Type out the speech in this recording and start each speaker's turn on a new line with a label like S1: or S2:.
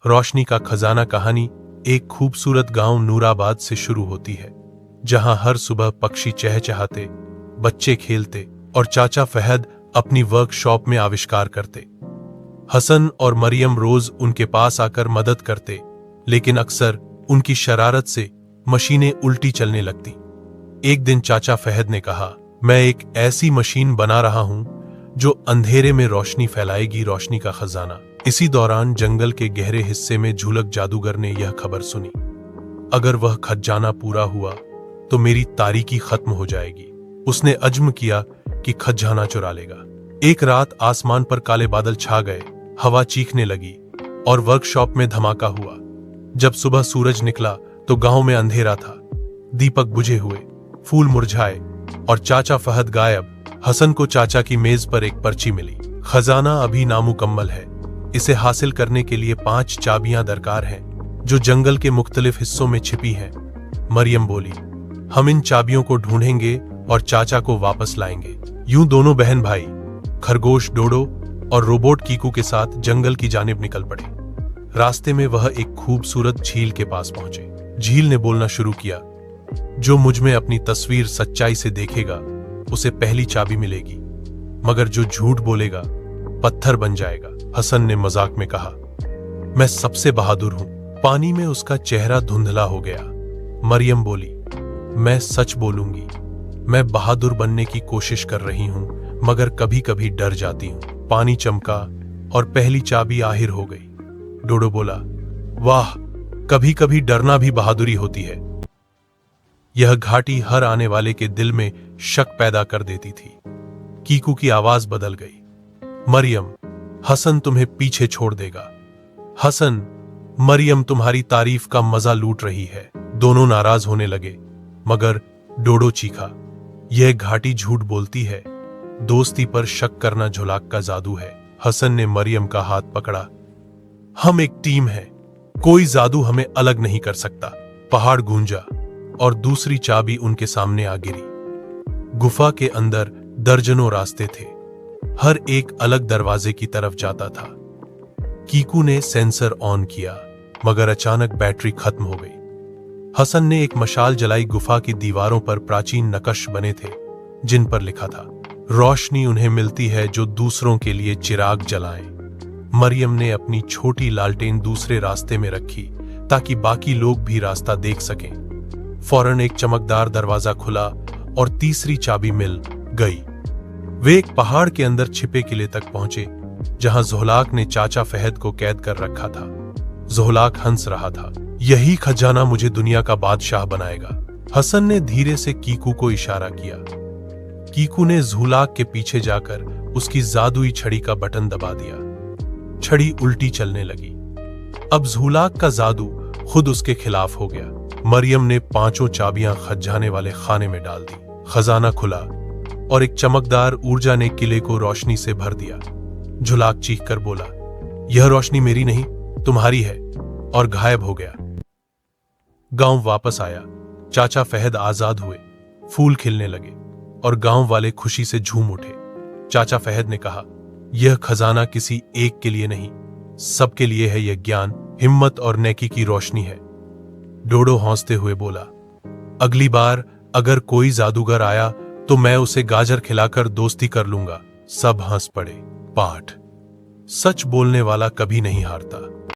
S1: रोशनी का खजाना कहानी एक खूबसूरत गांव नूराबाद से शुरू होती है, जहां हर सुबह पक्षी चहचहाते, बच्चे खेलते और चाचा फहद अपनी वर्कशॉप में आविष्कार करते। हसन और मरियम रोज उनके पास आकर मदद करते, लेकिन अक्सर उनकी शरारत से मशीनें उल्टी चलने लगती। एक दिन चाचा फहद ने कहा, मैं एक ऐसी मशीन बना रहा हूं जो अंधेरे में रोशनी फैलाएगी, रोशनी का खजाना। इसी दौरान जंगल के गहरे हिस्से में झूलक जादूगर ने यह खबर सुनी, अगर वह खजाना पूरा हुआ तो मेरी तारीकी खत्म हो जाएगी। उसने अज़्म किया कि खजाना चुरा लेगा। एक रात आसमान पर काले बादल छा गए, हवा चीखने लगी और वर्कशॉप में धमाका हुआ। जब सुबह सूरज निकला तो गांव में अंधेरा था, दीपक बुझे हुए, फूल मुरझाए और चाचा फहद गायब। हसन को चाचा की मेज पर एक पर्ची मिली, खजाना अभी नामुकम्मल है, इसे हासिल करने के लिए 5 चाबियां दरकार हैं जो जंगल के मुख्तलिफ हिस्सों में छिपी हैं। मरियम बोली, हम इन चाबियों को ढूंढेंगे और चाचा को वापस लाएंगे। यूं दोनों बहन भाई खरगोश डोडो और रोबोट कीकू के साथ जंगल की जानिब निकल पड़े। रास्ते में वह एक खूबसूरत झील के पास पहुंचे। झील ने बोलना शुरू किया, जो मुझ में अपनी तस्वीर सच्चाई से देखेगा उसे पहली चाबी मिलेगी, मगर जो झूठ बोलेगा पत्थर बन जाएगा। हसन ने मजाक में कहा, मैं सबसे बहादुर हूं। पानी में उसका चेहरा धुंधला हो गया। मरियम बोली, मैं सच बोलूंगी, मैं बहादुर बनने की कोशिश कर रही हूं, मगर कभी कभी डर जाती हूं। पानी चमका और पहली चाबी आहिर हो गई। डोडो बोला, वाह, कभी कभी डरना भी बहादुरी होती है। यह घाटी हर आने वाले के दिल में शक पैदा कर देती थी। कीकू की आवाज बदल गई, मरियम, हसन तुम्हें पीछे छोड़ देगा। हसन, मरियम तुम्हारी तारीफ का मजा लूट रही है। दोनों नाराज होने लगे, मगर डोडो चीखा, यह घाटी झूठ बोलती है, दोस्ती पर शक करना झुलाक का जादू है। हसन ने मरियम का हाथ पकड़ा, हम एक टीम हैं, कोई जादू हमें अलग नहीं कर सकता। पहाड़ गूंजा और दूसरी चाबी उनके सामने आ गिरी। गुफा के अंदर दर्जनों रास्ते थे, हर एक अलग दरवाजे की तरफ जाता था। कीकू ने सेंसर ऑन किया, मगर अचानक बैटरी खत्म हो गई। हसन ने एक मशाल जलाई। गुफा की दीवारों पर प्राचीन नक्श बने थे, जिन पर लिखा था, रोशनी उन्हें मिलती है जो दूसरों के लिए चिराग जलाएं। मरियम ने अपनी छोटी लालटेन दूसरे रास्ते में रखी ताकि बाकी लोग भी रास्ता देख सकें। फौरन एक चमकदार दरवाजा खुला और तीसरी चाबी मिल गई। वे एक पहाड़ के अंदर छिपे किले तक पहुंचे, जहां ज़ोहलाक ने चाचा फहद को कैद कर रखा था। ज़ोहलाक हंस रहा था, यही खजाना मुझे दुनिया का बादशाह बनाएगा। हसन ने धीरे से कीकू को इशारा किया। कीकू ने ज़ोहलाक के पीछे जाकर उसकी जादुई छड़ी का बटन दबा दिया। छड़ी उल्टी चलने लगी। अब ज़ोहलाक का जादू खुद उसके खिलाफ हो गया। मरियम ने 5 चाबियां खजाने वाले खाने में डाल दी। खजाना खुला और एक चमकदार ऊर्जा ने किले को रोशनी से भर दिया। झुलाक चीख कर बोला, यह रोशनी मेरी नहीं, तुम्हारी है, और गायब हो गया। गांव वापस आया। चाचा फहद आजाद हुए, फूल खिलने लगे और गांव वाले खुशी से झूम उठे। चाचा फहद ने कहा, यह खजाना किसी एक के लिए नहीं, सबके लिए है। यह ज्ञान, हिम्मत और नेकी की रोशनी है। डोडो हंसते हुए बोला, अगली बार अगर कोई जादूगर आया तो मैं उसे गाजर खिलाकर दोस्ती कर लूंगा। सब हंस पड़े। पाठ, सच बोलने वाला कभी नहीं हारता।